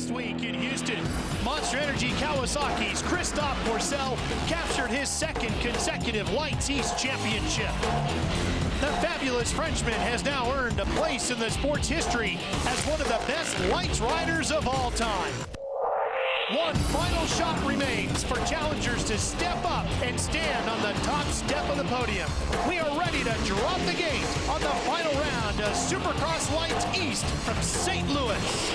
last week in Houston, Monster Energy Kawasaki's Christophe Pourcel captured his second consecutive Lights East championship. The fabulous Frenchman has now earned a place in the sport's history as one of the best lights riders of all time. One final shot remains for challengers to step up and stand on the top step of the podium. We are ready to drop the gate on the final round of Supercross Lights East from St. Louis.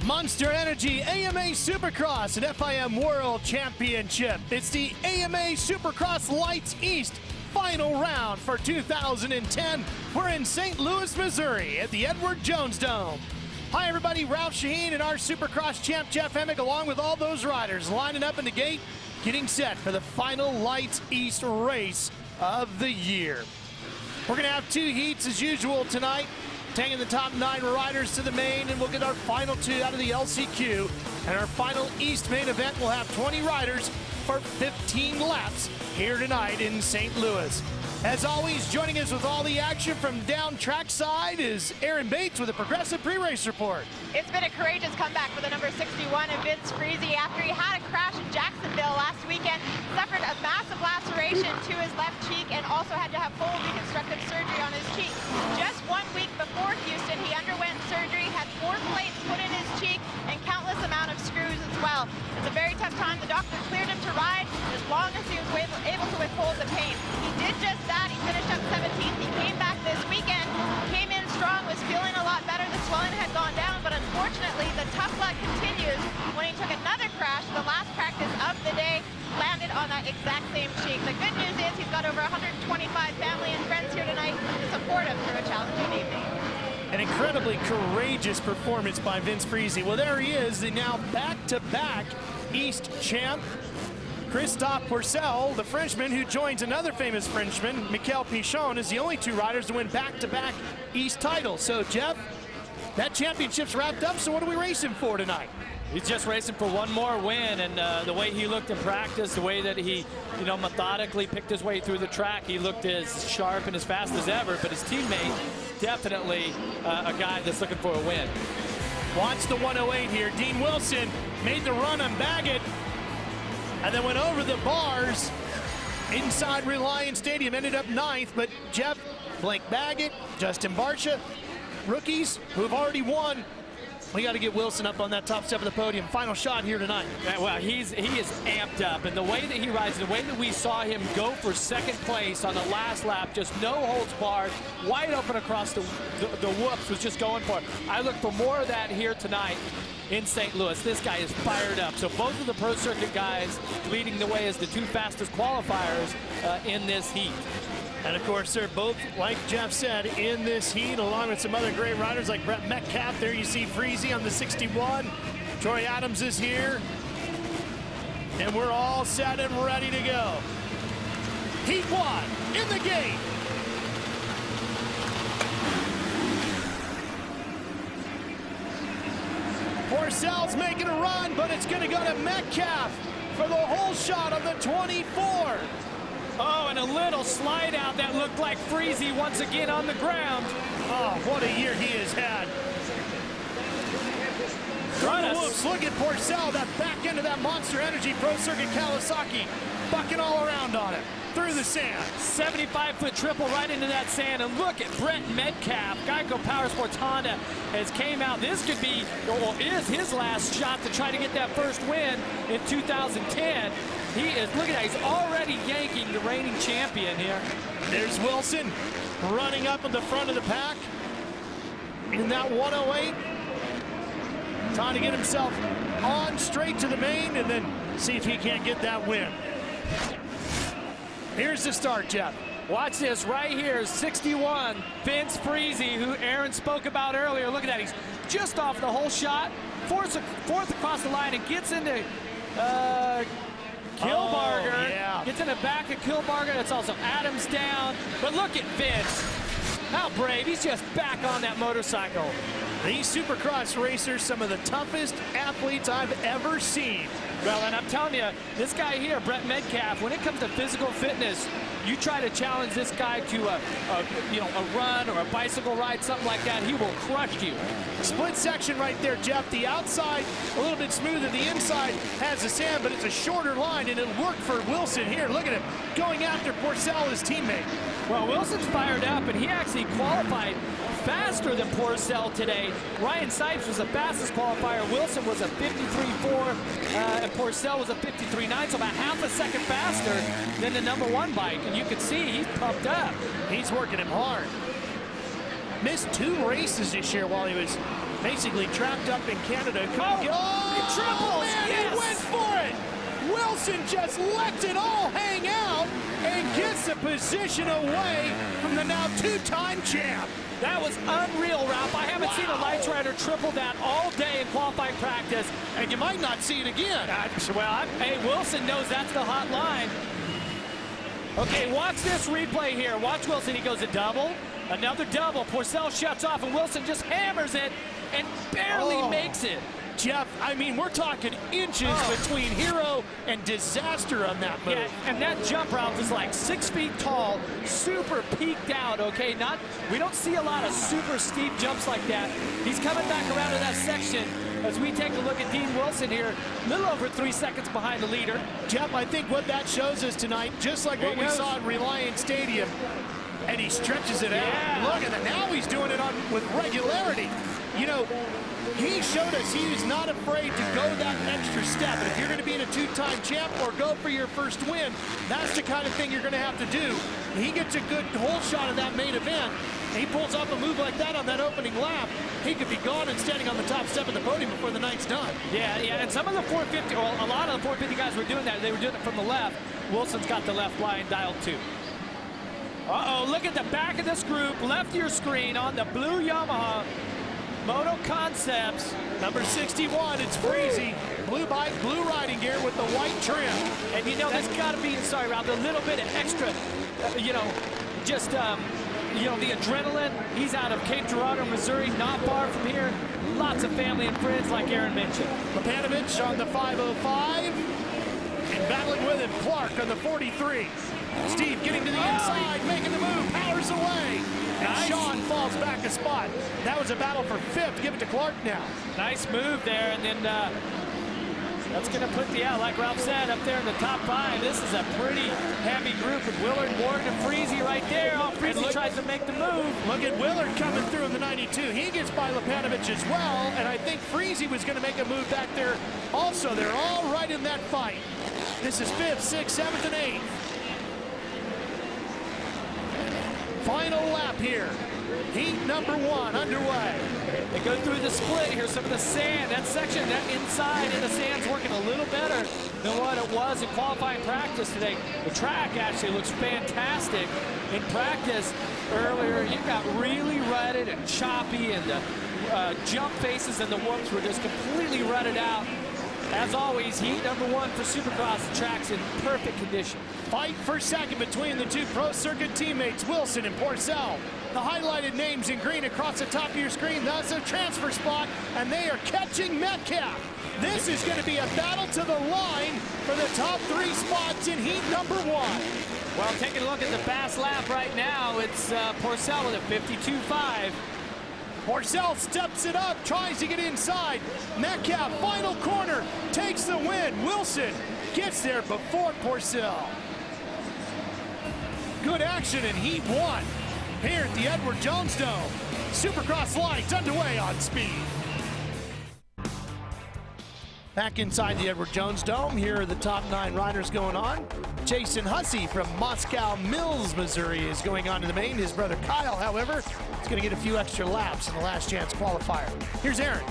Monster Energy AMA Supercross and FIM World Championship. It's the AMA Supercross Lights East final round for 2010. We're in St. Louis, Missouri at the Edward Jones Dome. Hi everybody, Ralph Shaheen and our Supercross champ Jeff Emick along with all those riders lining up in the gate, getting set for the final Lights East race of the year. We're gonna have two heats as usual tonight. Taking the top 9 riders to the main, and we'll get our final 2 out of the LCQ. And our final East main event will have 20 riders for 15 laps here tonight in St. Louis. As always, joining us with all the action from down trackside is Aaron Bates with a Progressive Pre-Race Report. It's been a courageous comeback for the number 61 and Vince Friese after he had a crash in Jacksonville last weekend, suffered a massive laceration to his left cheek, and also had to have full reconstructive surgery on his cheek. Just 1 week before Houston, he underwent surgery, had 4 plates put in his cheek, and countless amount of screws as well. It's a very tough time. The doctor cleared him to ride as long as he was able to withhold the pain. He did just that. He finished up 17th. He came back this weekend, came in strong, was feeling a lot better. The swelling had gone down, but unfortunately, the tough luck continues when he took another crash, the last practice of the day, landed on that exact same cheek. The good news is he's got over 125 family and friends here tonight to support him through a challenging evening. An incredibly courageous performance by Vince Friese. Well, there he is, the now back-to-back East champ, Christophe Pourcel, the Frenchman who joins another famous Frenchman, Michael Pichon, is the only 2 riders to win back-to-back East titles. So, Jeff, that championship's wrapped up, so what are we racing for tonight? He's just racing for one more win, and the way he looked in practice, the way that he, methodically picked his way through the track, he looked as sharp and as fast as ever, but his teammate, definitely a guy that's looking for a win. Watch the 108 here. Dean Wilson made the run on Baggett, and then went over the bars inside Reliance Stadium, ended up 9th, but Jeff, Blake Baggett, Justin Barcia, rookies who have already won. We got to get Wilson up on that top step of the podium. Final shot here tonight. Well, he is amped up, and the way that he rides, the way that we saw him go for 2nd place on the last lap, just no holds barred, wide open across the whoops, was just going for it. I look for more of that here tonight in St. Louis. This guy is fired up. So both of the Pro Circuit guys leading the way as the 2 fastest qualifiers in this heat. And of course, they're both, like Jeff said, in this heat, along with some other great riders like Brett Metcalf. There you see Friese on the 61. Troy Adams is here. And we're all set and ready to go. Heat 1 in the gate. Pourcel's making a run, but it's going to go to Metcalf for the whole shot on the 24. Oh, and a little slide out that looked like Friese once again on the ground. Oh, what a year he has had. Whoops, look at Pourcel, that back end of that Monster Energy Pro Circuit Kawasaki, bucking all around on it, through the sand. 75-foot triple right into that sand, and look at Brett Metcalf. Geico Power Sports Honda has came out. This could be, or is his last shot to try to get that first win in 2010. He is, look at that, he's already yanking the reigning champion here. There's Wilson running up in the front of the pack in that 108. Trying to get himself on straight to the main and then see if he can't get that win. Here's the start, Jeff. Watch this right here, 61, Vince Friese, who Aaron spoke about earlier. Look at that, he's just off the whole shot, fourth across the line and gets into Kilbarger. Yeah. Gets in the back of Kilbarger. That's also Adams down. But look at Vince. How brave. He's just back on that motorcycle. These Supercross racers, some of the toughest athletes I've ever seen. Well, and I'm telling you, this guy here, Brett Metcalf, when it comes to physical fitness, you try to challenge this guy to a run or a bicycle ride, something like that, he will crush you. Split section right there, Jeff. The outside a little bit smoother. The inside has the sand, but it's a shorter line, and it worked for Wilson here. Look at him going after Porcel, his teammate. Well, Wilson's fired up, and he actually qualified faster than Porcel today. Ryan Sipes was the fastest qualifier. Wilson was a 53.4, and Porcel was a 53.9, so about half a second faster than the #1 bike. And you can see he's pumped up. He's working him hard. Missed 2 races this year while he was basically trapped up in Canada. He triples! Man, Yes! he went for it! Wilson just let it all hang out and gets the position away from the now 2-time champ. That was unreal, Ralph. I haven't seen a Lights Rider triple that all day in qualifying practice. And you might not see it again. Hey, Wilson knows that's the hot line. Okay, watch this replay here. Watch Wilson. He goes a double, another double. Porcel shuts off, and Wilson just hammers it and barely makes it. Jeff, I mean, we're talking inches between hero and disaster on that move. Yeah, and that jump, Ralph, is like 6 feet tall, super peaked out, okay? We don't see a lot of super steep jumps like that. He's coming back around to that section as we take a look at Dean Wilson here, a little over 3 seconds behind the leader. Jeff, I think what that shows us tonight, just like what we saw at Reliant Stadium, and he stretches it out. Look at that. Now he's doing it with regularity. You know, he showed us he was not afraid to go that extra step. And if you're going to be in a 2-time champ or go for your first win, that's the kind of thing you're going to have to do. He gets a good whole shot of that main event. He pulls off a move like that on that opening lap. He could be gone and standing on the top step of the podium before the night's done. Yeah, and some of the 450, or a lot of the 450 guys were doing that. They were doing it from the left. Wilson's got the left line dialed too. Uh-oh, look at the back of this group. Left of your screen on the blue Yamaha Moto Concepts. Number 61, it's Freezy. Blue bike, blue riding gear with the white trim. And you know, there's got to be, sorry, Rob, a little bit of extra, the adrenaline. He's out of Cape Girardeau, Missouri, not far from here. Lots of family and friends, like Aaron mentioned. Lepanovich on the 505. And battling with him, Clark on the 43. Steve getting to the inside, making the move, powers away. And Sean falls back a spot. That was a battle for 5th. Give it to Clark now. Nice move there, and then that's going to put like Ralph said, up there in the top 5. This is a pretty heavy group with Willard, Morgan, and Freezy right there. Oh, Freezy tries to make the move. Look at Willard coming through in the 92. He gets by Lepanovich as well, and I think Freezy was going to make a move back there also. They're all right in that fight. This is 5th, 6th, 7th, and 8th. Final lap here. Heat number 1 underway. They go through the split. Here's some of the sand. That section, that inside in the sand's working a little better than what it was in qualifying practice today. The track actually looks fantastic. In practice earlier, you got really rutted and choppy, and the jump faces and the whoops were just completely rutted out. As always, heat number 1 for Supercross. The track's in perfect condition. Fight for second between the 2 Pro Circuit teammates, Wilson and Porcel. The highlighted names in green across the top of your screen, that's a transfer spot, and they are catching Metcalf. This is going to be a battle to the line for the top 3 spots in heat number 1. Well, taking a look at the fast lap right now, it's Porcel with a 52.5. Porcel steps it up, tries to get inside. Metcalf, final corner, takes the win. Wilson gets there before Porcel. Good action in heat 1 here at the Edward Jones Dome. Supercross lights underway on speed. Back inside the Edward Jones Dome, here are the top 9 riders going on. Jason Hussey from Moscow Mills, Missouri is going on to the main. His brother Kyle, however, is going to get a few extra laps in the last chance qualifier. Here's Aaron.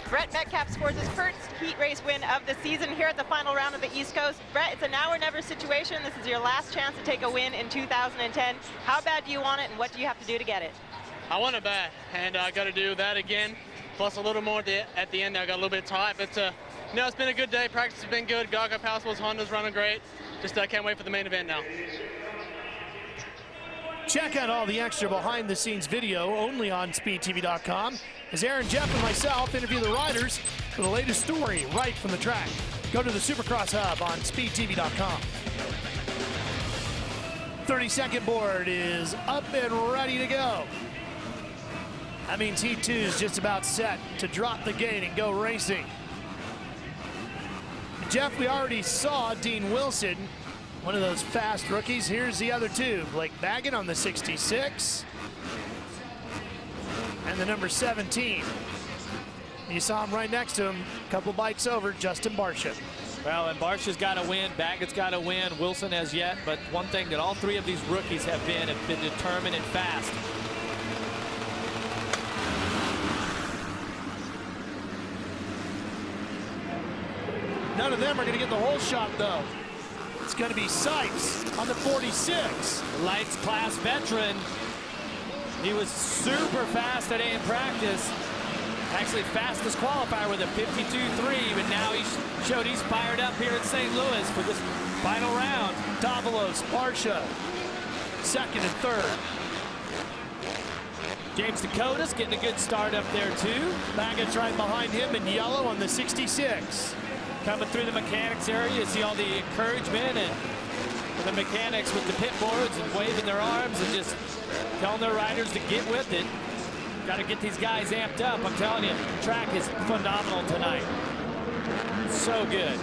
Brett Metcalf scores his first heat race win of the season here at the final round of the East Coast. Brett, it's a now or never situation. This is your last chance to take a win in 2010. How bad do you want it, and what do you have to do to get it? I want it bad, and I got to do that again, plus a little more at the end. I got a little bit tight, but it's been a good day. Practice has been good. Gaga Power Sports Honda's running great. Just can't wait for the main event now. Check out all the extra behind-the-scenes video only on SpeedTV.com as Aaron, Jeff, and myself interview the riders for the latest story right from the track. Go to the Supercross Hub on SpeedTV.com. 30-second board is up and ready to go. That means Heat 2 is just about set to drop the gate and go racing. Jeff, we already saw Dean Wilson, one of those fast rookies. Here's the other two. Blake Baggett on the 66 and the number 17. You saw him right next to him, a couple bikes over, Justin Barcia. Well, and Barcia's got to win, Baggett's got to win, Wilson has yet, but one thing that all three of these rookies have been determined and fast. None of them are going to get the whole shot, though. It's going to be Sipes on the 46. Lights class veteran. He was super fast today in practice. Actually fastest qualifier with a 52.3, but now he showed he's fired up here in St. Louis for this final round. Davalos, Barcia, second and third. James Dakota's getting a good start up there too. Baggett's right behind him in yellow on the 66. Coming through the mechanics area, you see all the encouragement and the mechanics with the pit boards and waving their arms and just telling their riders to get with it. Got to get these guys amped up. I'm telling you, the track is phenomenal tonight. So good.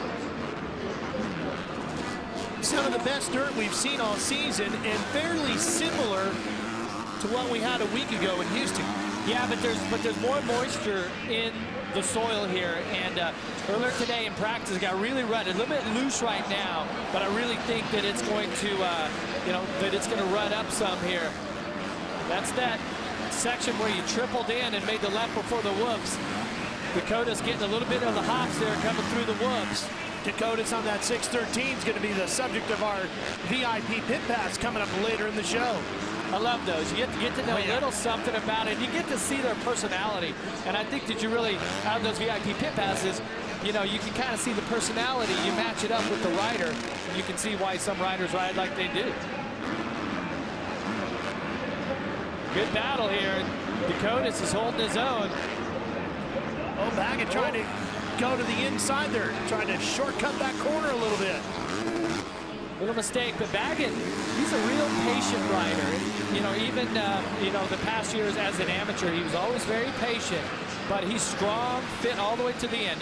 Some of the best dirt we've seen all season and fairly similar to what we had a week ago in Houston. Yeah, but there's more moisture in the soil here, and earlier today in practice it got really rutted, a little bit loose right now, but I really think that it's going to, that it's going to rut up some here. That's that section where you tripled in and made the left before the whoops. Dakota's getting a little bit of the hops there coming through the whoops. Dakota's on that 613 is going to be the subject of our VIP pit pass coming up later in the show. I love those. You get to know a little something about it. You get to see their personality. And I think that you really, out of those VIP pit passes, you know, you can kind of see the personality. You match it up with the rider, and you can see why some riders ride like they do. Good battle here. Dakotas is holding his own. Oh, Baggett trying to go to the inside there, trying to shortcut that corner a little bit. Little mistake, but Baggett, he's a real patient rider. You know, even, the past years as an amateur, he was always very patient, but he's strong, fit all the way to the end.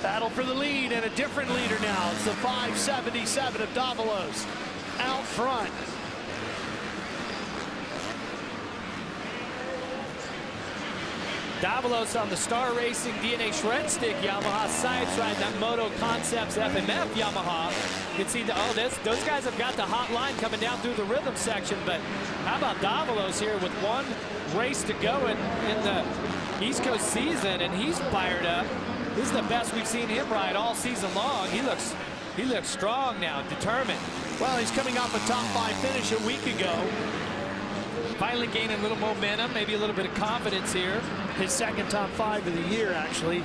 Battle for the lead, and a different leader now. It's the 577 of Davalos out front. Davalos on the Star Racing DNA Shred Stick Yamaha, Sipes riding that Moto Concepts FMF Yamaha. You can see, those guys have got the hot line coming down through the rhythm section, but how about Davalos here with one race to go in the East Coast season, and he's fired up. This is the best we've seen him ride all season long. He looks strong now, determined. Well, he's coming off a top 5 finish a week ago. Finally gaining a little momentum, maybe a little bit of confidence here. His second top 5 of the year, actually.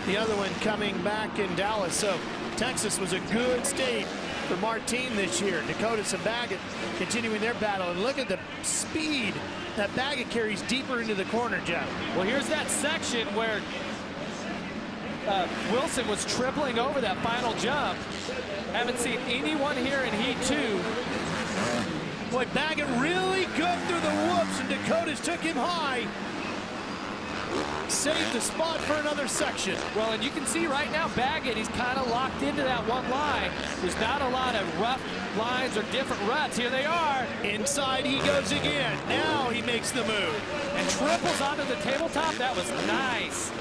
The other one coming back in Dallas. So Texas was a good state for Martin this year. Dakotas and Baggett continuing their battle. And look at the speed that Baggett carries deeper into the corner, Jeff. Well, here's that section where Wilson was tripling over that final jump. Haven't seen anyone here in Heat 2. Boy, Baggett really good through the whoops, and Dakotas took him high. Saved the spot for another section. Well, and you can see right now Baggett, he's kind of locked into that one line. There's not a lot of rough lines or different ruts. Here they are. Inside he goes again. Now he makes the move. And triples onto the tabletop. That was nice.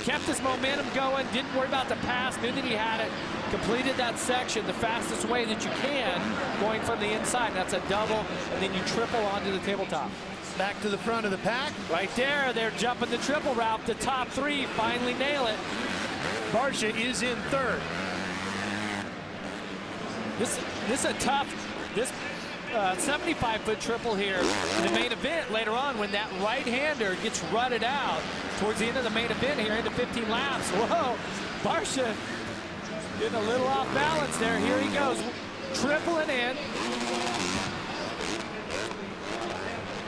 Kept his momentum going, didn't worry about the pass, knew that he had it. Completed that section the fastest way that you can, going from the inside. That's a double, and then you triple onto the tabletop. Back to the front of the pack. Right there, they're jumping the triple route. The top 3 finally nail it. Barcia is in third. This is a tough, 75-foot triple here in the main event later on when that right-hander gets rutted out towards the end of the main event here into 15 laps. Whoa, Barcia getting a little off balance there. Here he goes, tripling in.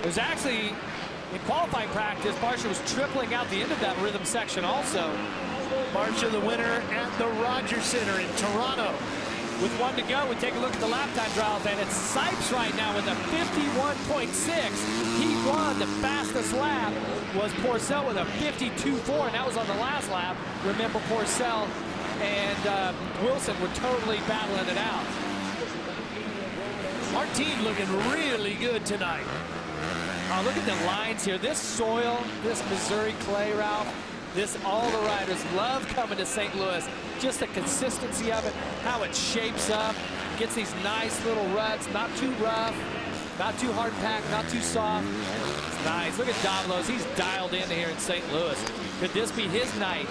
There's actually, in qualifying practice, Barsha was tripling out the end of that rhythm section also. Barsha, the winner at the Rogers Center in Toronto. With 1 to go, we take a look at the lap time trials, and it's Sipes right now with a 51.6. He won. The fastest lap was Porcel with a 52.4, and that was on the last lap. Remember, Porcel and Wilson were totally battling it out. Martin looking really good tonight. Oh, look at the lines here. This soil, this Missouri clay, Ralph, all the riders love coming to St. Louis. Just the consistency of it, how it shapes up, gets these nice little ruts, not too rough, not too hard packed, not too soft. It's nice. Look at Davalos. He's dialed in here in St. Louis. Could this be his night?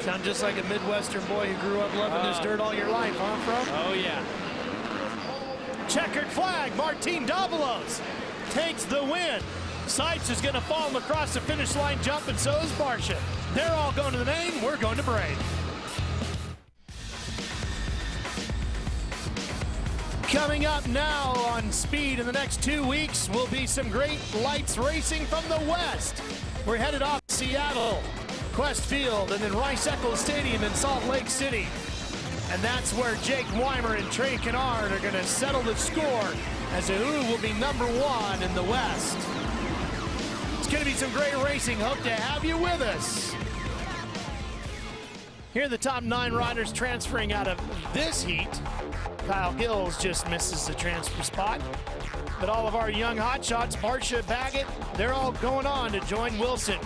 Sound just like a Midwestern boy who grew up loving this dirt all your life, huh, From? Oh, yeah. Checkered flag, Martin Davalos takes the win. Sipes is going to follow him across the finish line jump, and so is Barsha. They're all going to the main. We're going to break. Coming up now on Speed in the next 2 weeks will be some great lights racing from the west. We're headed off to Seattle, Quest Field, and then Rice-Eccles Stadium in Salt Lake City. And that's where Jake Weimer and Trey Kennard are going to settle the score as to who will be #1 in the West. It's going to be some great racing. Hope to have you with us. Here are the top 9 riders transferring out of this heat. Kyle Gills just misses the transfer spot. But all of our young hotshots, Barsha, Baggett, they're all going on to join Wilson.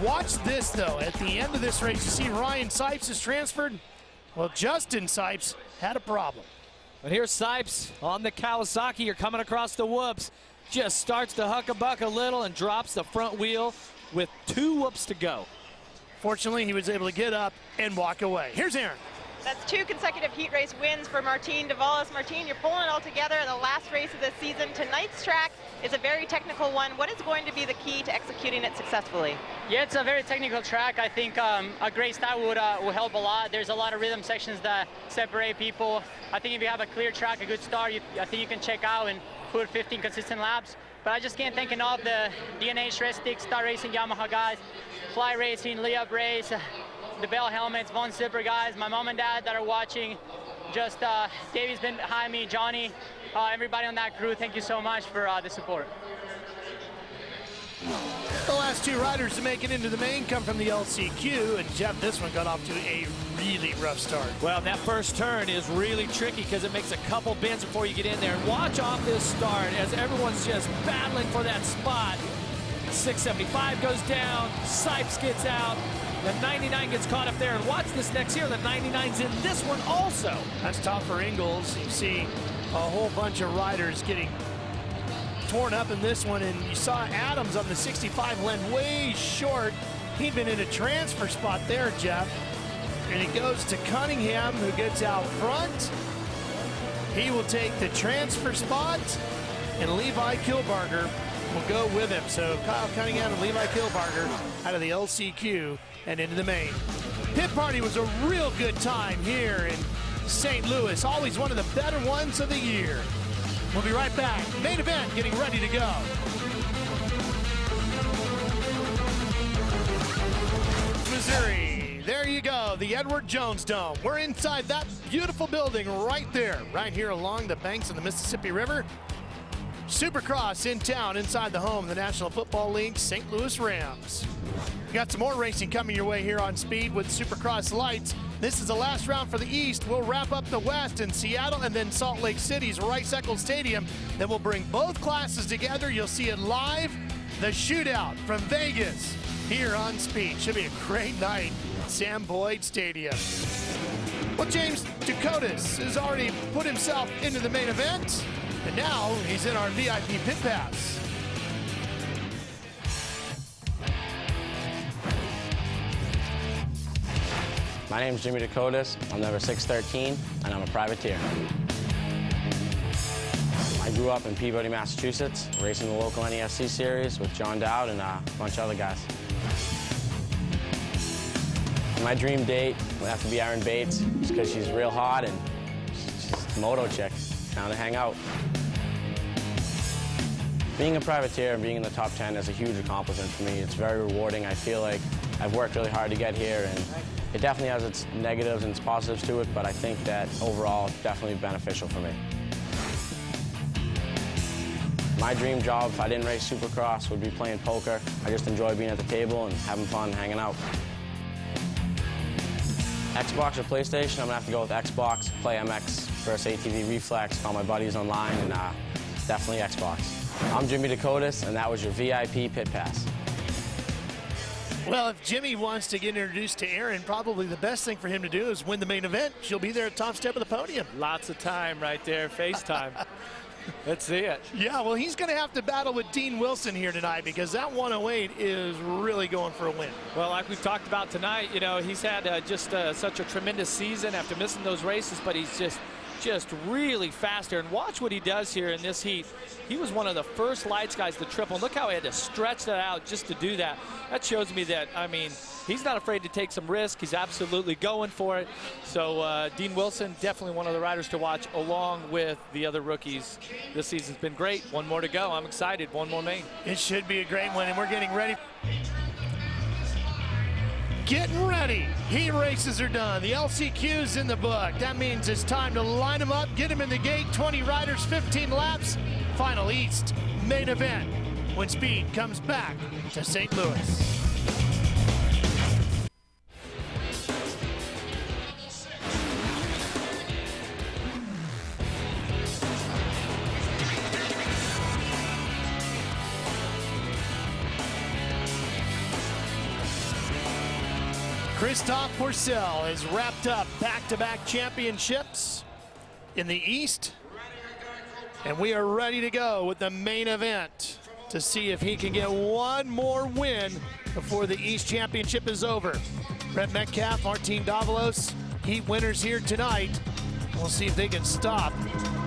Watch this, though. At the end of this race, you see Ryan Sipes is transferred. Well, Justin Sipes had a problem. But here's Sipes on the Kawasaki. You're coming across the whoops. Just starts to huck-a-buck a little and drops the front wheel with 2 whoops to go. Fortunately, he was able to get up and walk away. Here's Aaron. That's 2 consecutive heat race wins for Martin Davalos. Martin, you're pulling it all together in the last race of the season. Tonight's track is a very technical one. What is going to be the key to executing it successfully? Yeah, it's a very technical track. I think a great start would help a lot. There's a lot of rhythm sections that separate people. I think if you have a clear track, a good start, I think you can check out and put 15 consistent laps. But I just can't thank enough the DNA Shred-Stick, Star Racing, Yamaha guys, Fly Racing, Layup Race, the Bell Helmets, Von Zipper guys, my mom and dad that are watching, just Davey's been behind me, Johnny, everybody on that crew, thank you so much for the support. The last 2 riders to make it into the main come from the LCQ, and Jeff, this one got off to a really rough start. Well, that first turn is really tricky because it makes a couple bends before you get in there. And watch off this start as everyone's just battling for that spot. 675 goes down, Sipes gets out, the 99 gets caught up there, and watch this next here, the 99's in this one also. That's tough for Ingalls. You see a whole bunch of riders getting torn up in this one, and you saw Adams on the 65 land way short. He'd been in a transfer spot there, Jeff. And it goes to Cunningham, who gets out front. He will take the transfer spot, and Levi Kilbarger will go with him. So Kyle Cunningham and Levi Kilbarger out of the LCQ and into the main. Pit party was a real good time here in St. Louis. Always one of the better ones of the year. We'll be right back. Main event getting ready to go. Missouri. There you go, the Edward Jones Dome. We're inside that beautiful building right there, right here along the banks of the Mississippi River. Supercross in town, inside the home of the National Football League St. Louis Rams. We got some more racing coming your way here on Speed with Supercross lights. This is the last round for the East. We'll wrap up the West in Seattle and then Salt Lake City's Rice-Eccles Stadium. Then we'll bring both classes together. You'll see it live, the shootout from Vegas here on Speed. Should be a great night at Sam Boyd Stadium. Well, James Ducotis has already put himself into the main event, and now he's in our VIP pit pass. My name is Jimmy Ducotis. I'm number 613, and I'm a privateer. I grew up in Peabody, Massachusetts, racing the local NESC series with John Dowd and a bunch of other guys. My dream date would have to be Erin Bates, just because she's real hot and she's a moto chick, down to hang out. Being a privateer and being in the top 10 is a huge accomplishment for me. It's very rewarding. I feel like I've worked really hard to get here, and it definitely has its negatives and its positives to it, but I think that overall it's definitely beneficial for me. My dream job, if I didn't race Supercross, would be playing poker. I just enjoy being at the table and having fun, hanging out. Xbox or PlayStation, I'm gonna have to go with Xbox, play MX versus ATV Reflex, call my buddies online, and definitely Xbox. I'm Jimmy Dakotas, and that was your VIP Pit Pass. Well, if Jimmy wants to get introduced to Erin, probably the best thing for him to do is win the main event. She'll be there at top step of the podium. Lots of time right there, FaceTime. Let's see it. Yeah, well, he's going to have to battle with Dean Wilson here tonight because that 108 is really going for a win. Well, like we've talked about tonight, you know, he's had such a tremendous season after missing those races, but he's just really fast here. And watch what he does here in this heat. He was one of the first lights guys to triple. Look how he had to stretch that out just to do that. That shows me that, I mean, he's not afraid to take some risk. He's absolutely going for it. So Dean Wilson, definitely one of the riders to watch along with the other rookies. This season's been great. One more to go. I'm excited. One more main. It should be a great one, and we're getting ready. Getting ready. Heat races are done. The LCQ's in the book. That means it's time to line them up, get them in the gate. 20 riders, 15 laps. Final East main event when speed comes back to St. Louis. Christophe Pourcel has wrapped up back-to-back championships in the East, and we are ready to go with the main event to see if he can get one more win before the East Championship is over. Brett Metcalf, Martin Davalos, Heat winners here tonight. We'll see if they can stop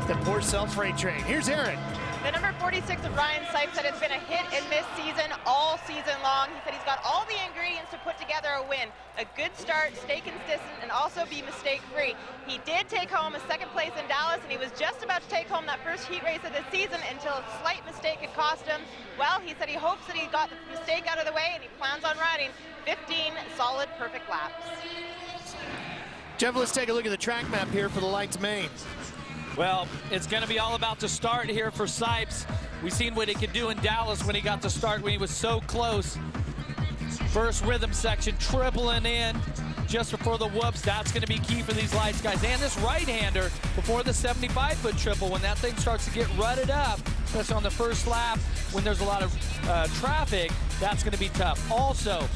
the Pourcel freight train. Here's Aaron. The number 46 of Ryan Sipes said it's been a hit and miss season all season long. He said he's got all the ingredients to put together a win. A good start, stay consistent, and also be mistake-free. He did take home a second place in Dallas, and he was just about to take home that first heat race of the season until a slight mistake had cost him. Well, he said he hopes that he got the mistake out of the way, and he plans on riding 15 solid, perfect laps. Jeff, let's take a look at the track map here for the Lights main. Well, it's going to be all about the start here for Sipes. We've seen what he could do in Dallas when he got the start, when he was so close. First rhythm section, tripling in just before the whoops. That's going to be key for these Lights guys. And this right-hander before the 75-foot triple, when that thing starts to get rutted up, especially on the first lap, when there's a lot of traffic, that's going to be tough. Also,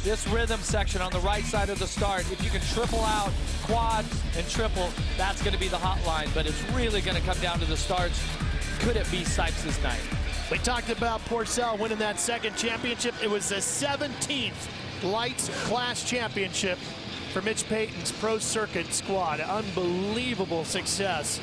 this rhythm section on the right side of the start, if you can triple out, quad, and triple, that's going to be the hotline. But it's really going to come down to the starts. Could it be Sipes' night? We talked about Pourcel winning that second championship. It was the 17th Lights Class Championship for Mitch Payton's Pro Circuit squad. Unbelievable success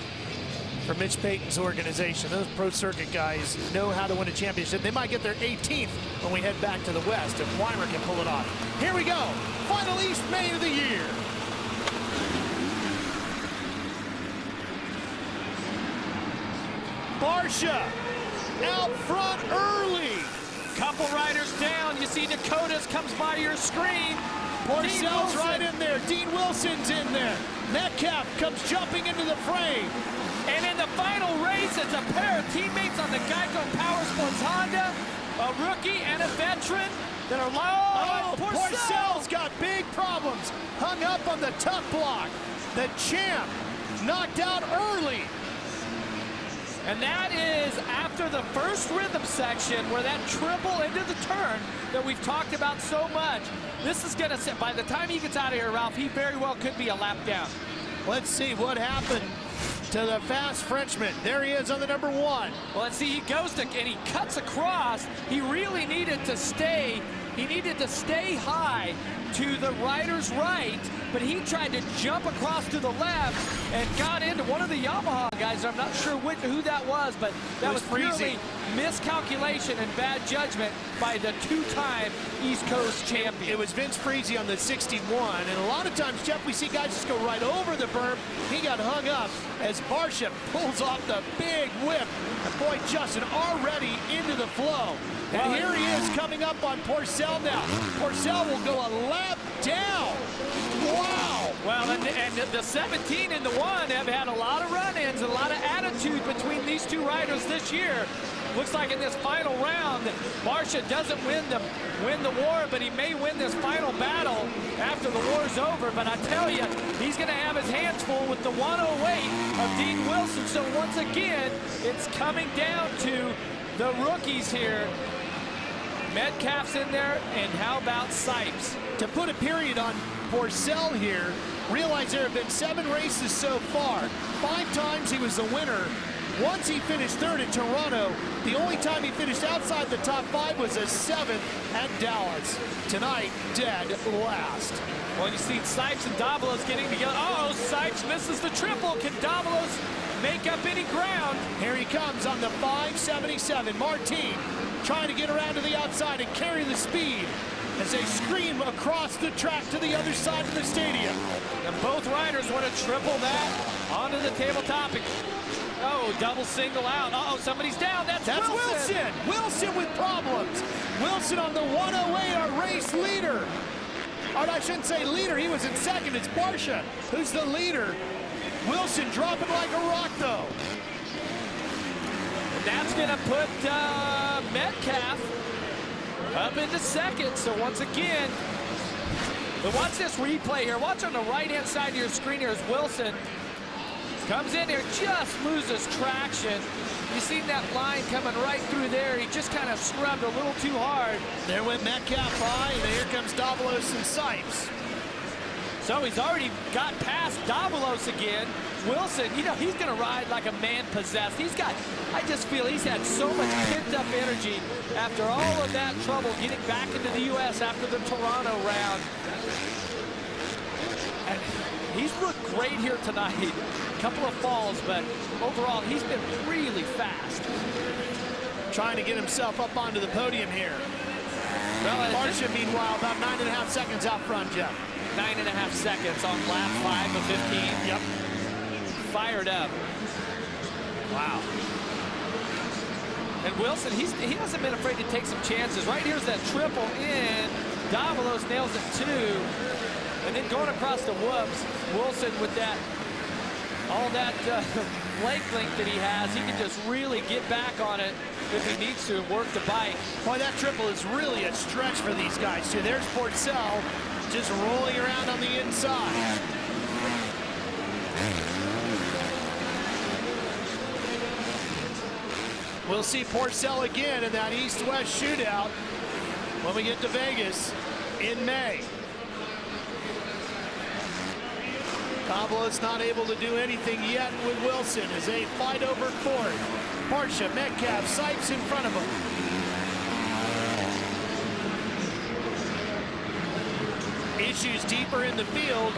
for Mitch Payton's organization. Those Pro Circuit guys know how to win a championship. They might get their 18th when we head back to the West if Weimer can pull it off. Here we go. Final East main of the year. Barsha out front early. Couple riders down. You see Dakotas comes by your screen. Pourcel's right in there. Dean Wilson's in there. Metcalf comes jumping into the frame. And in the final race, it's a pair of teammates on the Geico Power Sports Honda, a rookie and a veteran that are low. Pourcel's got big problems. Hung up on the tough block. The champ knocked out early. And that is after the first rhythm section where that triple into the turn that we've talked about so much. This is going to sit, by the time he gets out of here, Ralph, he very well could be a lap down. Let's see what happened to the fast Frenchman. There he is on the number 1. Well, let's see, he goes to, and he cuts across. He really needed to stay He needed to stay high to the rider's right, but he tried to jump across to the left and got into one of the Yamaha guys. I'm not sure who that was, but that was purely miscalculation and bad judgment by the two-time East Coast champion. It was Vince Friese on the 61, and a lot of times, Jeff, we see guys just go right over the berm. He got hung up as Barcia pulls off the big whip. And boy, Justin already into the flow. And here he is coming up on Porcel now. Porcel will go a lap down. Wow. Well, and the 17 and the 1 have had a lot of run-ins, a lot of attitude between these two riders this year. Looks like in this final round, Barcia doesn't win the war, but he may win this final battle after the war's over. But I tell you, he's going to have his hands full with the 108 of Dean Wilson. So once again, it's coming down to the rookies here. Metcalf's in there, and how about Sipes? To put a period on Porcel here, realize there have been 7 races so far. 5 times he was the winner. Once he finished 3rd at Toronto. The only time he finished outside the top 5 was a 7th at Dallas. Tonight, dead last. Well, you see Sipes and Davalos getting together. Oh, Sipes misses the triple. Can Davalos make up any ground? Here he comes on the 577. Martin trying to get around to the outside and carry the speed as they scream across the track to the other side of the stadium. And both riders want to triple that onto the tabletop. Oh, double single out. Uh-oh, somebody's down. That's Wilson. Wilson with problems. Wilson on the 108, our race leader. Or I shouldn't say leader. He was in second. It's Barcia who's the leader. Wilson dropping like a rock, though. That's going to put Metcalf up into second. So once again, but watch this replay here. Watch on the right-hand side of your screen here as Wilson comes in here, just loses traction. You see that line coming right through there. He just kind of scrubbed a little too hard. There went Metcalf by, and here comes Davalos and Sipes. So he's already got past Davalos again. Wilson, you know, he's going to ride like a man possessed. He's got, I just feel he's had so much pent-up energy after all of that trouble getting back into the U.S. after the Toronto round. And he's looked great here tonight. A couple of falls, but overall, he's been really fast. Trying to get himself up onto the podium here. Well, Barcia, meanwhile, about 9.5 seconds out front, Jeff. 9.5 seconds on lap 5 of 15. Yep. Fired up. Wow. And Wilson, he hasn't been afraid to take some chances. Right here's that triple in. Davalos nails it too. And then going across the whoops, Wilson with that, all that leg length that he has, he can just really get back on it if he needs to and work the bike. Boy, that triple is really a stretch for these guys too. There's Porcel just rolling around on the inside. We'll see Porcel again in that East-West shootout when we get to Vegas in May. Davalos not able to do anything yet with Wilson as they fight over fourth. Barcia, Metcalf, Sipes in front of him. Issues deeper in the field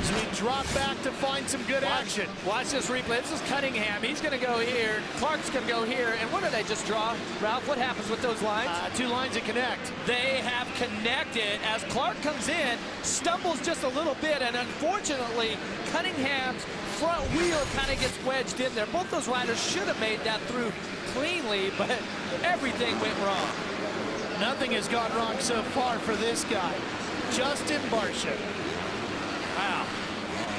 as we drop back to find some good action. Watch this replay. This is Cunningham. He's going to go here. Clark's going to go here. And what do they just draw? Ralph, what happens with those lines? 2 lines that connect. They have connected as Clark comes in, stumbles just a little bit, and unfortunately, Cunningham's front wheel kind of gets wedged in there. Both those riders should have made that through cleanly, but everything went wrong. Nothing has gone wrong so far for this guy, Justin Barcia. Wow.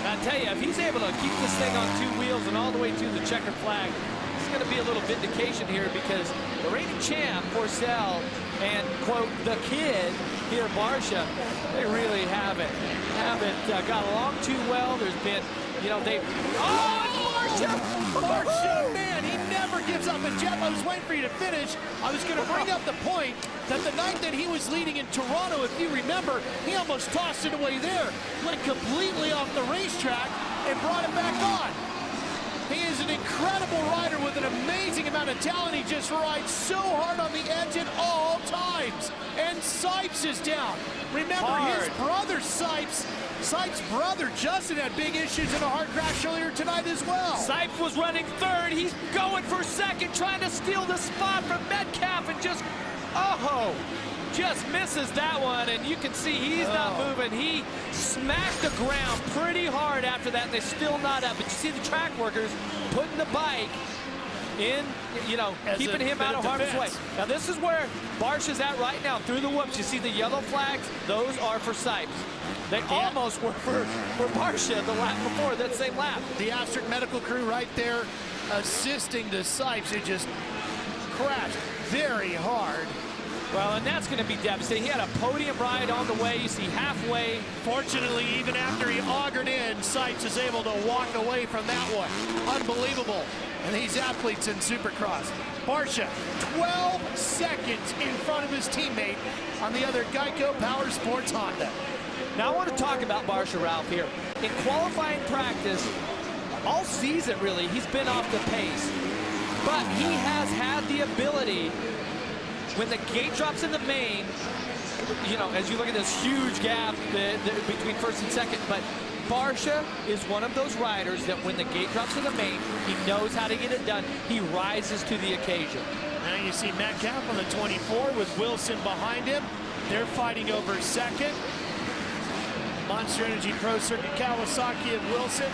I tell you, if he's able to keep this thing on 2 wheels and all the way to the checkered flag, it's going to be a little vindication here because the reigning champ, Porcel, and, quote, the kid here, Barcia, they really haven't got along too well. There's been, you know, Barcia, man, he never gives up. And Jeff, I was waiting for you to finish. I was going to bring up the point that the night that he was leading in Toronto, if you remember, he almost tossed it away there, went completely off the racetrack and brought it back on. He is an incredible rider with an amazing amount of talent. He just rides so hard on the edge at all times. And Sipes is down. Remember, his brother Sipes' brother Justin had big issues in a hard crash earlier tonight as well. Sipes was running third. He's going for second, trying to steal the spot from Metcalf, and just misses that one. And you can see he's not moving. He smacked the ground pretty hard after that, and they're still not up. But you see the track workers putting the bike in, keeping him out of harm's way. Now this is where Barsha's at right now, through the whoops. You see the yellow flags? Those are for Sipes. They almost were for Barsha the lap before, that same lap. The Asterisk medical crew right there assisting the Sipes, who just crashed very hard. Well, and that's going to be devastating. He had a podium ride on the way. You see halfway. Fortunately, even after he augered in, Sipes is able to walk away from that one. Unbelievable. And these athletes in Supercross. Barsha, 12 seconds in front of his teammate on the other Geico Power Sports Honda. Now I want to talk about Barsha, Ralph, here. In qualifying practice, all season really, he's been off the pace. But he has had the ability, when the gate drops in the main, as you look at this huge gap between first and second, but Barsha is one of those riders that when the gate drops in the main, he knows how to get it done. He rises to the occasion. Now you see Metcalf on the 24 with Wilson behind him. They're fighting over second. Monster Energy Pro Circuit Kawasaki and Wilson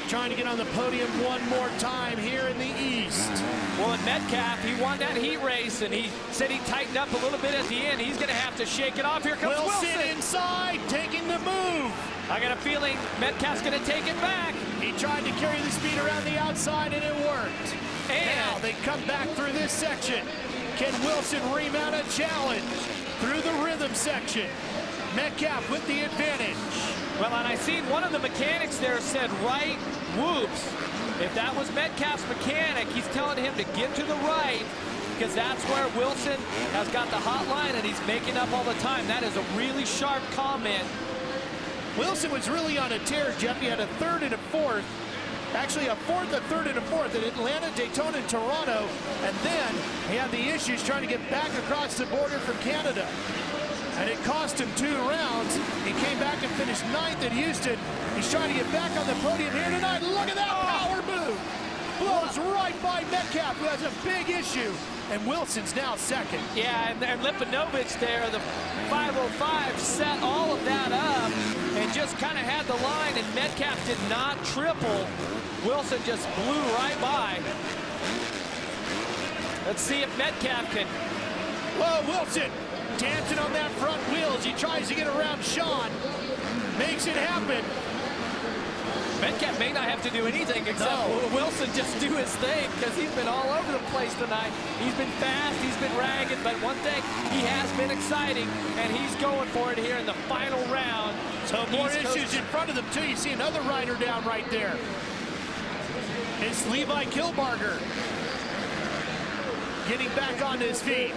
trying to get on the podium one more time here in the East. Well, in Metcalf, he won that heat race, and he said he tightened up a little bit at the end. He's going to have to shake it off. Here comes Wilson. Inside, taking the move. I got a feeling Metcalf's going to take it back. He tried to carry the speed around the outside, and it worked. And now they come back through this section. Can Wilson remount a challenge through the rhythm section? Metcalf with the advantage. Well, and I seen one of the mechanics there said right whoops. If that was Metcalf's mechanic, he's telling him to get to the right, because that's where Wilson has got the hot line and he's making up all the time. That is a really sharp comment. Wilson was really on a tear, Jeff. He had a third and a fourth. Actually, a fourth, a third, and a fourth at Atlanta, Daytona, and Toronto. And then he had the issues trying to get back across the border from Canada. And it cost him 2 rounds. He came back and finished 9th at Houston. He's trying to get back on the podium here tonight. Look at that power move. Blows right by Metcalf, who has a big issue. And Wilson's now second. Yeah, and Lipinovich there, the 505, set all of that up and just kind of had the line, and Metcalf did not triple. Wilson just blew right by. Let's see if Metcalf can. Whoa, Wilson dancing on that front wheel as he tries to get around Sean. Makes it happen. Metcalf may not have to do anything except Wilson just do his thing, because he's been all over the place tonight. He's been fast, he's been ragged, but one thing, he has been exciting, and he's going for it here in the final round. So more issues in front of them, too. You see another rider down right there. It's Levi Kilbarger getting back onto his feet.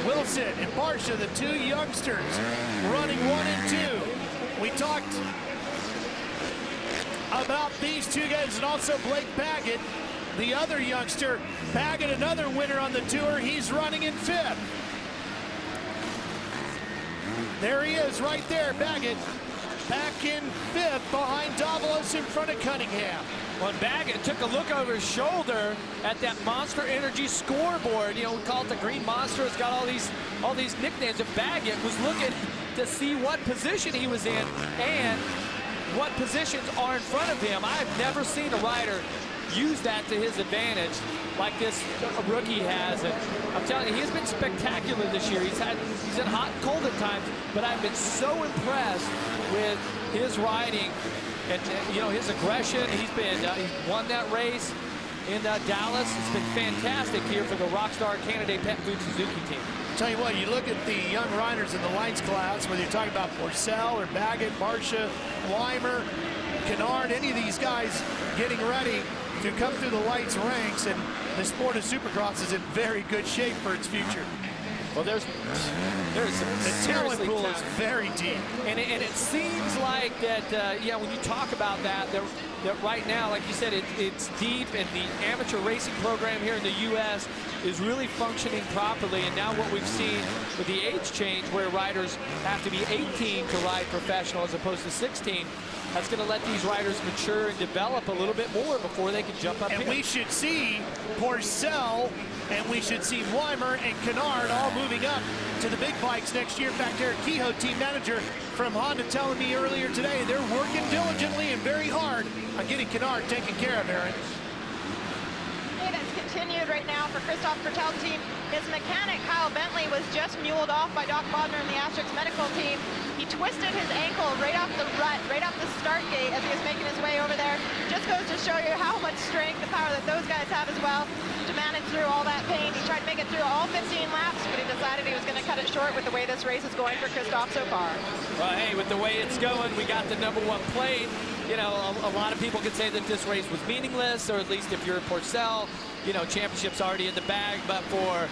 Wilson and Barsha, the 2 youngsters, running 1 and 2. We talked about these 2 guys, and also Blake Baggett, the other youngster. Baggett, another winner on the tour. He's running in 5th. There he is right there, Baggett. Back in 5th behind Davalos in front of Cunningham. When Baggett took a look over his shoulder at that Monster Energy scoreboard, we call it the Green Monster. It's got all these nicknames. And Baggett was looking to see what position he was in and what positions are in front of him. I've never seen a rider use that to his advantage like this rookie has. And I'm telling you, he's been spectacular this year. He's in hot and cold at times, but I've been so impressed with his riding and his aggression. He's won that race in Dallas. It's been fantastic here for the Rockstar Candidate Pet Food Suzuki team. Tell you what, you look at the young riders in the lights class, whether you're talking about Porcel or Baggett, Barsha, Weimer, Kennard, any of these guys getting ready to come through the lights ranks, and the sport of Supercross is in very good shape for its future. Well, there's the talent pool is very deep, and it seems like that. When you talk about that right now, like you said, it's deep, and the amateur racing program here in the U.S. is really functioning properly. And now what we've seen with the age change, where riders have to be 18 to ride professional as opposed to 16, that's going to let these riders mature and develop a little bit more before they can jump up and here. We should see Porcel and we should see Weimer and Kennard all moving up to the big bikes next year. In fact, Eric Kehoe, team manager from Honda, telling me earlier today they're working diligently and very hard on getting Kennard taken care of, Aaron. That's continued right now for Christoph Bertel's team. His mechanic, Kyle Bentley, was just muled off by Doc Bodner and the Asterix medical team. He twisted his ankle right off the rut, right off the start gate as he was making his way over there. Just goes to show you how much strength and power that those guys have as well to manage through all that pain. He tried to make it through all 15 laps, but he decided he was going to cut it short with the way this race is going for Christoph so far. Well, hey, with the way it's going, we got the #1 plate. You know, a lot of people could say that this race was meaningless, or at least if you're Porcel, you know, championship's already in the bag. But for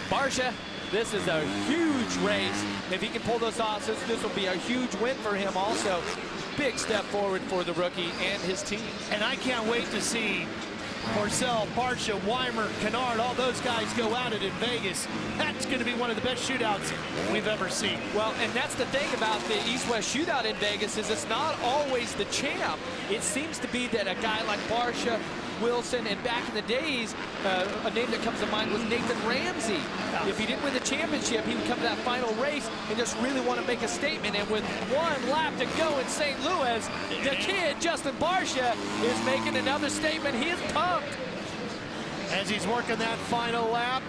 Barcia, this is a huge race. If he can pull this off, this will be a huge win for him also. Big step forward for the rookie and his team. And I can't wait to see Porcel, Barcia, Weimer, Kennard, all those guys go at it in Vegas. That's going to be one of the best shootouts we've ever seen. Well, and that's the thing about the East-West shootout in Vegas, is it's not always the champ. It seems to be that a guy like Barcia, Wilson, and back in the days, a name that comes to mind was Nathan Ramsey. If he didn't win the championship, he would come to that final race and just really want to make a statement. And with 1 lap to go in St. Louis, the kid, Justin Barcia, is making another statement. He is pumped. As he's working that final lap,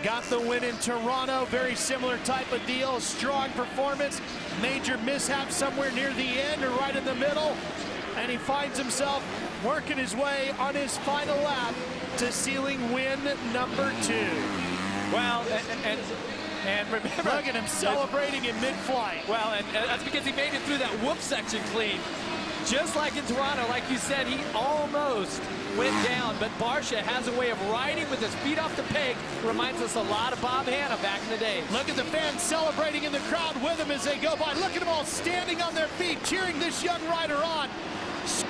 got the win in Toronto. Very similar type of deal. Strong performance. Major mishap somewhere near the end or right in the middle. And he finds himself working his way on his final lap to sealing win #2. Well, and remember, look at him celebrating in mid-flight. Well, and that's because he made it through that whoop section clean. Just like in Toronto, like you said, he almost went down, but Barcia has a way of riding with his feet off the peg. Reminds us a lot of Bob Hanna back in the day. Look at the fans celebrating in the crowd with him as they go by. Look at them all standing on their feet, cheering this young rider on.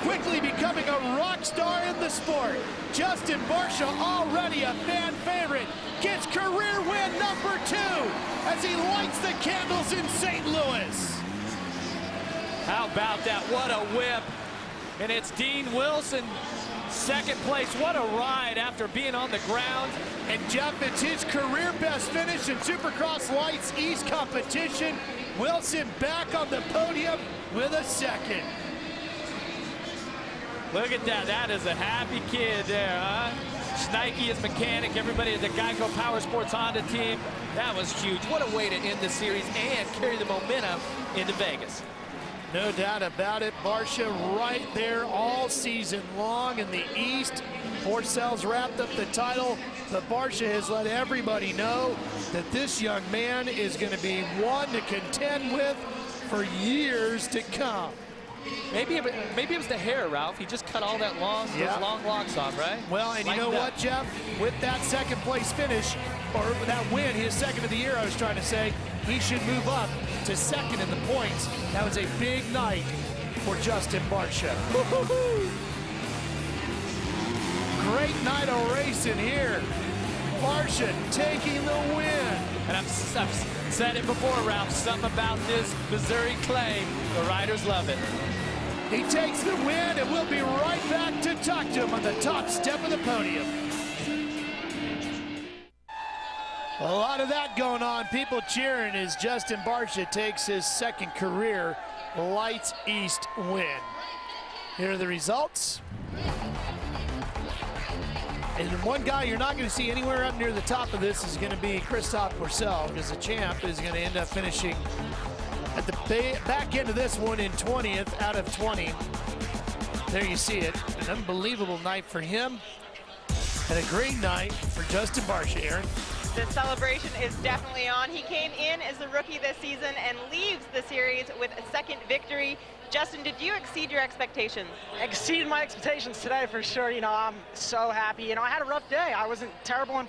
Quickly becoming a rock star in the sport. Justin Barcia, already a fan favorite, gets career win #2 as he lights the candles in St. Louis. How about that? What a whip. And it's Dean Wilson, second place. What a ride after being on the ground. And Jeff, it's his career best finish in Supercross Lights East competition. Wilson back on the podium with a second. Look at that. That is a happy kid there, huh? Schneike, his mechanic, everybody at the Geico Power Sports Honda team. That was huge. What a way to end the series and carry the momentum into Vegas. No doubt about it. Barcia right there all season long in the East. Porcel's wrapped up the title, but Barcia has let everybody know that this young man is going to be one to contend with for years to come. Maybe it was the hair, Ralph. He just cut all that those long locks off, right? Well, and you know what, Jeff? With that second place finish, or that win, his second of the year, I was trying to say, he should move up to second in the points. That was a big night for Justin Barcia. Great night of racing here. Barcia taking the win. And I've said it before, Ralph, something about this Missouri clay. The riders love it. He takes the win, and we'll be right back to talk to him on the top step of the podium. A lot of that going on. People cheering as Justin Barcia takes his second career Lights East win. Here are the results. And one guy you're not going to see anywhere up near the top of this is going to be Christoph Porcel, because the champ is going to end up finishing at the back end of this one in 20th out of 20. There you see it. An unbelievable night for him and a great night for Justin Barcia, Aaron. The celebration is definitely on. He came in as the rookie this season and leaves the series with a second victory. Justin, did you exceed your expectations? Exceeded my expectations today for sure. You know, I'm so happy. You know, I had a rough day. I wasn't terrible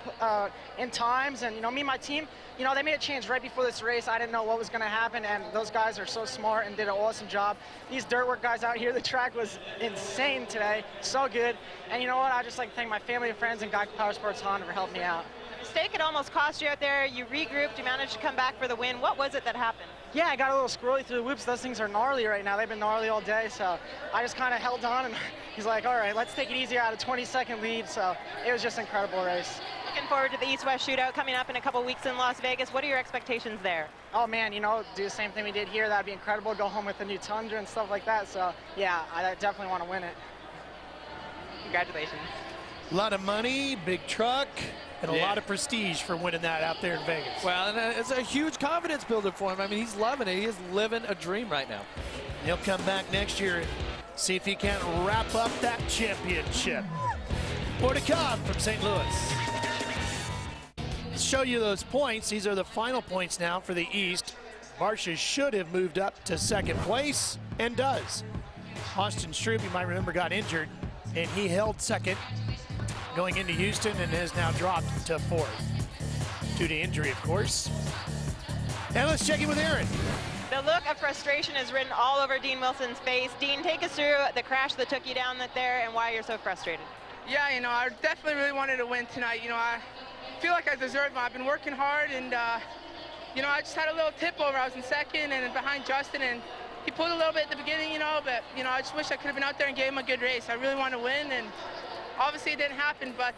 in times, and you know, me and my team, you know, they made a change right before this race. I didn't know what was going to happen, and those guys are so smart and did an awesome job. These dirt work guys out here, the track was insane today, so good. And you know what? I just like to thank my family and friends and Geico Power Sports Honda for helping me out. Mistake, it almost cost you out there. You regrouped, you managed to come back for the win. What was it that happened? Yeah, I got a little squirrely through the whoops. Those things are gnarly right now. They've been gnarly all day, so I just kind of held on, and he's like, all right, let's take it easy. I had a 20-second lead, so it was just an incredible race. Looking forward to the East-West Shootout coming up in a couple weeks in Las Vegas. What are your expectations there? Oh man, you know, do the same thing we did here. That'd be incredible. Go home with a new Tundra and stuff like that. So yeah, I definitely want to win it. Congratulations. A lot of money, big truck, and a lot of prestige for winning that out there in Vegas. Well, and it's a huge confidence builder for him. I mean, he's loving it. He is living a dream right now. He'll come back next year and see if he can't wrap up that championship. More to come from St. Louis. Let's show you those points. These are the final points now for the East. Barsha should have moved up to second place and does. Austin Struve, you might remember, got injured, and he held second going into Houston and has now dropped to fourth due to injury, of course. And let's check in with Aaron. The look of frustration is written all over Dean Wilson's face. Dean, take us through the crash that took you down there and why you're so frustrated. Yeah, you know, I definitely really wanted to win tonight. You know, I feel like I deserved it. I've been working hard, and, you know, I just had a little tip over. I was in second and behind Justin, and he pulled a little bit at the beginning, you know, but, you know, I just wish I could have been out there and gave him a good race. I really want to win, and obviously it didn't happen, but,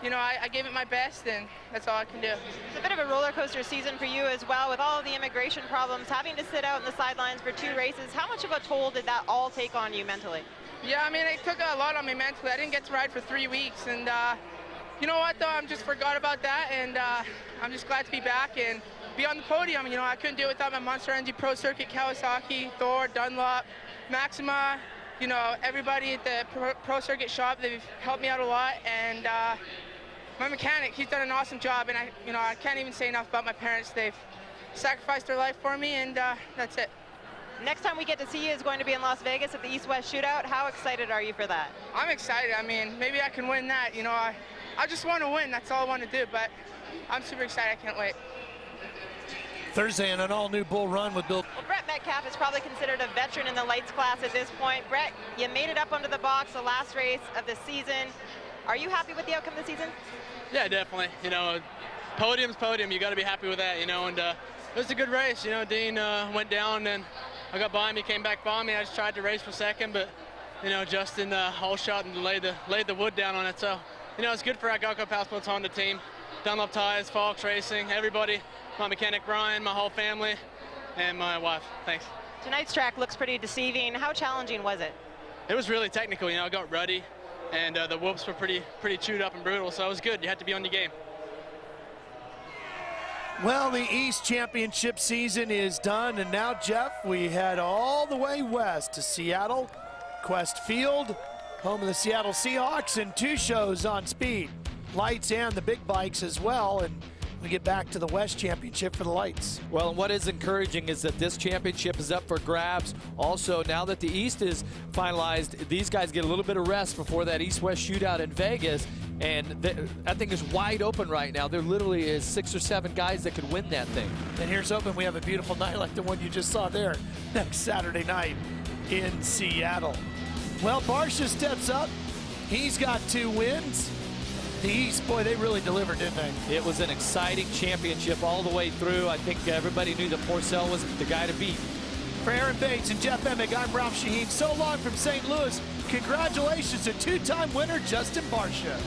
you know, I gave it my best, and that's all I can do. It's a bit of a roller coaster season for you as well, with all of the immigration problems, having to sit out in the sidelines for 2 races. How much of a toll did that all take on you mentally? Yeah, I mean, it took a lot on me mentally. I didn't get to ride for 3 weeks, and you know what, though? I just forgot about that, and I'm just glad to be back and be on the podium. You know, I couldn't do it without my Monster Energy Pro Circuit, Kawasaki, Thor, Dunlop, Maxima, you know, everybody at the Pro Circuit shop. They've helped me out a lot, and my mechanic, he's done an awesome job, and I can't even say enough about my parents. They've sacrificed their life for me, and that's it. Next time we get to see you is going to be in Las Vegas at the East-West Shootout. How excited are you for that? I'm excited. I mean, maybe I can win that. You know, I just want to win. That's all I want to do, but I'm super excited. I can't wait. Thursday and an all-new Bull Run with Bill. Well, Brett Metcalf is probably considered a veteran in the lights class at this point. Brett, you made it up onto the box the last race of the season. Are you happy with the outcome of the season? Yeah, definitely. You know, podium's podium. You got to be happy with that, you know, and it was a good race. You know, Dean went down, and I got by him. He came back by me. I just tried to race for second, but, you know, Justin all shot and laid the wood down on it. So, you know, it's good for our Geico Power Sports Honda team. Dunlop Tires, Fox Racing, everybody, my mechanic Brian, my whole family, and my wife. Thanks. Tonight's track looks pretty deceiving. How challenging was it? It was really technical. You know, I got ruddy, and the whoops were pretty chewed up and brutal, so it was good. You had to be on your game. Well, the East Championship season is done, and now, Jeff, we head all the way west to Seattle, Quest Field, home of the Seattle Seahawks, and 2 shows on speed, lights and the big bikes as well, and we get back to the West Championship for the lights. Well, and what is encouraging is that this championship is up for grabs. Also, now that the East is finalized, these guys get a little bit of rest before that East-West Shootout in Vegas, and that thing is wide open right now. There literally is 6 or 7 guys that could win that thing. And here's hoping we have a beautiful night like the one you just saw there next Saturday night in Seattle. Well, Barsha steps up. He's got 2 wins. The East, boy, they really delivered, didn't they? It was an exciting championship all the way through. I think everybody knew that Porcel was the guy to beat. For Aaron Bates and Jeff Emig, I'm Ralph Shaheen. So long from St. Louis. Congratulations to 2-time winner Justin Barsha.